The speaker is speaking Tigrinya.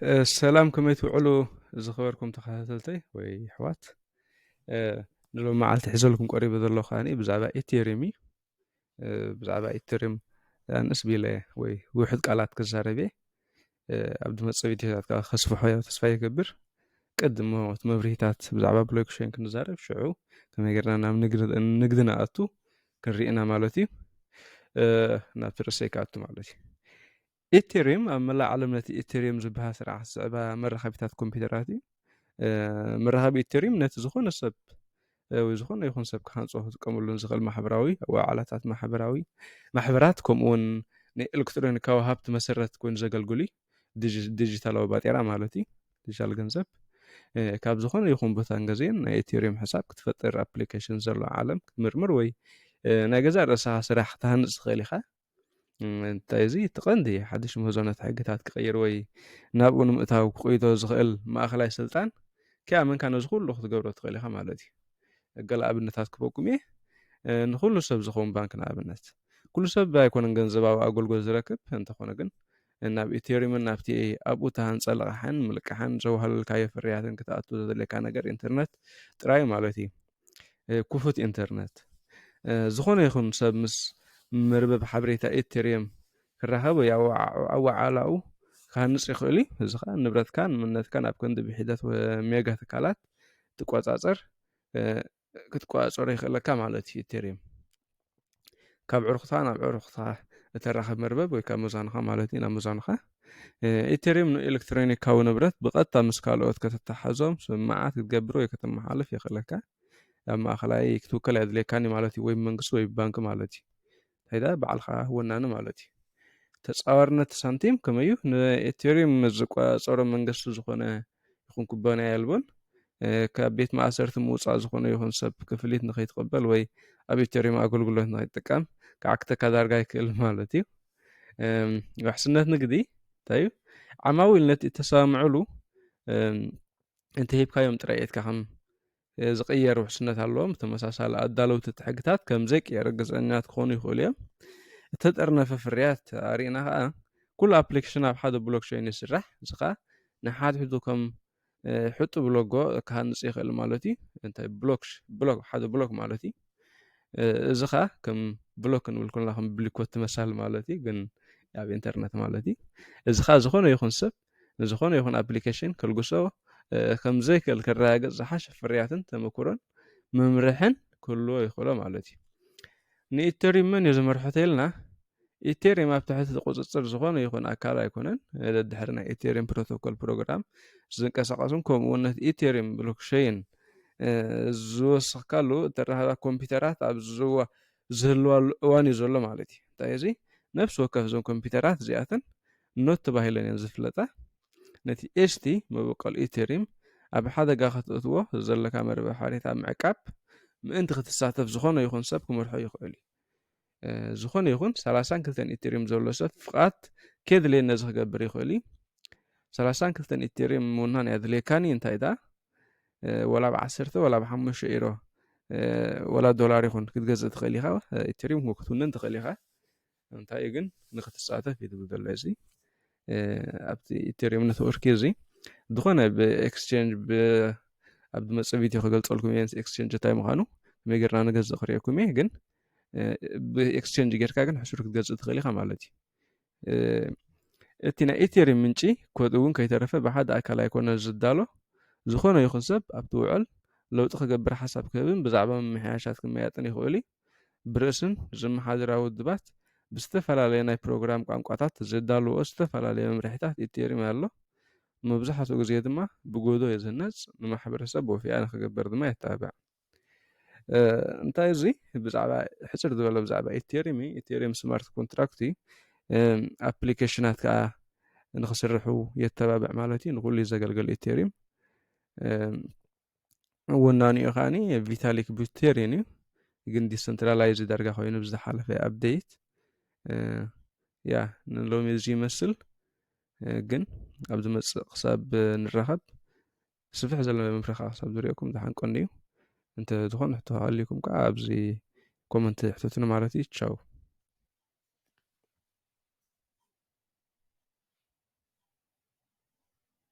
السلام كما يتوعلوا زخبركم تخاتلتي وي حوات نلو معلت حزلكم قريب ذلو خاني بزعبا إتيريمي بزعبا إتيريم نسبي لي وي وحد قالات كزاربي عبد المتصبي تيتات خسف حياة تصفي يكبر قدم موت مبريتات بزعبا بلوكشين كنزارب شعو كما يقرنا نام نقدنا أتو كنريئنا مالتي نابتر سيكاتو مالتي إثيريوم أما لا علم نتي إثيريوم زبها سرعة زعبا مرخبتات كمبيوتراتي مرخب إثيريوم نت زخون السب وزخون يخون سب كان صوت كملون زغل محبراوي وعلاتات محبراوي محبراتكم ون إلكترونيكا وهابت مسرت كون زغلغلي ديجيتال وباتيرا مالتي ديجيتال جنزب كاب زخون يخون بوتان غزين إثيريوم حساب كتفطر أبليكيشن زلو عالم مرمر وي ናይ ገዛ ርእስኻ ስራሕ ክትሃንፅ ትኽእል ኢኻ እንታይ እዚ ትቐንዲ ሓድሽ ምህዞነት ሕግታት ክቕይር ወይ ናብኡ ንምእታው ክቕይቶ ዝኽእል ማእኸላይ ስልጣን ከኣመንካ ነዚ ኩሉ ክትገብሮ ትኽእል ኢኻ ማለት እዩ ገለ ኣብነታት ክበቁም እየ ንኩሉ ሰብ ዝኸውን ባንክ ንኣብነት ኩሉ ሰብ ኣይኮነን ገንዘባዊ ኣገልግሎት ዝረክብ እንተኾነ ግን ናብ ኢቴሪየምን ናብቲ ኣብኡ ተሃንፀ ልቕሓን ምልቅሓን ዘወሃለልካዮ ፍርያትን ክትኣቱ ዘድልየካ ነገር ኢንተርነት ጥራይ ማለት እዩ ክፉት ኢንተርነት ዝኾነ ይኹን ሰብ ምስ መርበብ ሓበሬታ ኢቴሪየም ክራኸብ ወይ ኣዋዓላኡ ክሃንፅ ይኽእል እዩ እዚ ከዓ ንብረትካን ምነትካን ኣብ ክንዲ ብሒደት ሜጋ ትካላት ትቆፃፀር ክትቆፃፀሮ ይኽእለካ ማለት እዩ ኢቴሪየም ካብ ዕሩኽታ ናብ ዕሩኽታ እተራኸብ መርበብ ወይ ካብ መዛንኻ ማለት እዩ ናብ መዛንኻ ኢቴሪየም ንኤሌክትሮኒካዊ ንብረት ብቐጥታ ምስ ካልኦት ከተተሓዞም ስምዓት ክትገብር ወይ ከተመሓልፍ ይኽእለካ ኣብ ማእኸላይ ክትውከል የድልየካኒ ማለት እዩ ወይ መንግስቲ ወይ ባንኪ ማለት እዩ ታይዳ ባዕልኻ ወናኒ ማለት እዩ ተፃዋርነት ሳንቲም ከመይ እዩ ንኢቴሪየም ዝቆፃፀሮ መንግስቲ ዝኾነ ይኹን ኩባንያ የልቦን ካብ ቤት ማእሰርቲ ምውፃእ ዝኾነ ይኹን ሰብ ክፍሊት ንኸይትቕበል ወይ ኣብ ኢቴሪየም ኣገልግሎት ንኸይትጥቀም ክዓክተካ ዳርጋ ይክእል ማለት እዩ ውሕስነት ንግዲ እንታይ እዩ ዓማዊል ነቲ እተሰማምዕሉ እንተሂብካዮም ጥራይኤትካ ከም ዝቕየር ውሕስነት ኣለዎም ተመሳሳሊ ኣዳለውቲ ሕግታት ከም ዘይቅየር ርግፀኛታት ክኾኑ ይኽእሉ እዮም እተጠርነፈ ፍርያት ኣሪእና ከዓ ኩሉ ኣፕሊኬሽን ኣብ ሓደ ብሎክቸይን ይስራሕ እዚ ከዓ ንሓድሕዱ ከም ሕጡብ ሎጎ ክሃንፅ ይኽእል ማለት እዩ እንታይ ብሎክ ሓደ ብሎክ ማለት እዩ እዚ ከዓ ከም ብሎክ ክንብል ከለና ከም ብሊኮት ትመሳሊ ማለት እዩ ግን ኣብ ኢንተርነት ማለት እዩ እዚ ከዓ ዝኾነ ይኹን ሰብ ንዝኾነ ይኹን ኣፕሊኬሽን ከልግሶ ከም ዘይክእል ክረጋገፅ ዝሓሸ ፍርያትን ተመኩሮን መምርሕን ክህልዎ ይኽእሎ ማለት እዩ ንኢቴሪየም መን እዩ ዝመርሖ ተኢልና ኢቴሪየም ኣብ ትሕቲ ቁፅፅር ዝኾነ ይኹን ኣካል ኣይኮነን ድሕሪ ናይ ኢቴሪየም ፕሮቶኮል ፕሮግራም ዝንቀሳቐሱን ከምኡ ውን ነቲ ኢቴሪየም ብሎክቸይን ዝወስኽካሉ እተራኸባ ኮምፒውተራት ኣብ ዝህልዋሉ እዋን እዩ ዘሎ ማለት እዩ እንታይ እዚ ነፍሲ ወከፍ እዞም ኮምፒውተራት እዚኣተን ኖት ተባሂለን እየን ዝፍለጣ ነቲ ኤስቲ መበቆል ኢቴሪየም ኣብ ሓደጋ ክትእትዎ ዘለካ መርበብ ሓበሬታ ምዕቃብ ምእንቲ ክትሳተፍ ዝኾነ ይኹን ሰብ ክመርሖ ይኽእል እዩ ዝኾነ ይኹን 32 ኢቴሪየም ዘሎ ሰብ ፍቓድ ከየድልየ ነዚ ክገብር ይኽእል እዩ 32 ኢቴሪየም ምውናን የድልየካኒ እንታይ ዳ ወላ ብ10 ወላ ብ5 ኢሮ ወላ ዶላር ይኹን ክትገዝእ ትኽእል ኢኻ ኢቴሪየም ክትውንን ትኽእል ኢኻ እንታይ እዩ ግን ንክትሳተፍ እዩ ዝብል ዘሎ እዚ ኣብቲ ኢቴሪየም ነትወርክ እዚ ዝኾነ ብኤክስቼንጅ ኣብ ዝመፅእ ቪድዮ ክገልፀልኩም እየ ኤክስቼንጅ እንታይ ምዃኑ ከመይ ጌርና ንገዝእ ክርአኩም እየ ግን ብኤክስቼንጅ ጌርካ ግን ሕሱር ክትገዝእ ትኽእል ኢኻ ማለት እዩ እቲ ናይ ኢቴሪየም ምንጪ ኮድ እውን ከይተረፈ ብሓደ ኣካል ኣይኮነ ዝዳሎ ዝኾነ ይኹን ሰብ ኣብቲ ውዕል ለውጢ ክገብር ሓሳብ ክህብን ብዛዕባ ምምሕያሻት ክመያጥን ይኽእል እዩ ብርእስን ዝመሓደራዊ ውድባት ብዝተፈላለየ ናይ ፕሮግራም ቋንቋታት ዝዳልዎ ዝተፈላለየ መምርሒታት ኢቴሪየም ኣሎ መብዛሕትኡ ግዜ ድማ ብጎዶ የዝህነፅ ንማሕበረሰብ ወፊያ ንክገብር ድማ የተባብዕ እንታይ እዚ ብዛዕባ ሕፅር ዝበለ ብዛዕባ ኢቴሪየም ኢቴሪየም ስማርት ኮንትራክት ኣፕሊኬሽናት ከዓ ንክስርሑ የተባብዕ ማለት እዩ ንኩሉ ዘገልግል ኢቴሪየም ወናኒኡ ከዓኒ ቪታሊክ ቡቴሪን እዩ ግን ዲሰንትራላይዝ ዳርጋ ኮይኑ ብዝሓለፈ ኣፕዴት ያ ንሎሚ እዚ ይመስል ግን ኣብ ዝመፅእ ክሳብ ንራኸብ ስፍሕ ዘለመ ምፍረኻ ክሳብ ዝሪአኩም ዝሓንቆኒ እዩ እንተ ዝኾነ ሕቶ ሃልይኩም ከዓ ኣብዚ ኮመንት ሕቶትና ማለት እዩ ቻው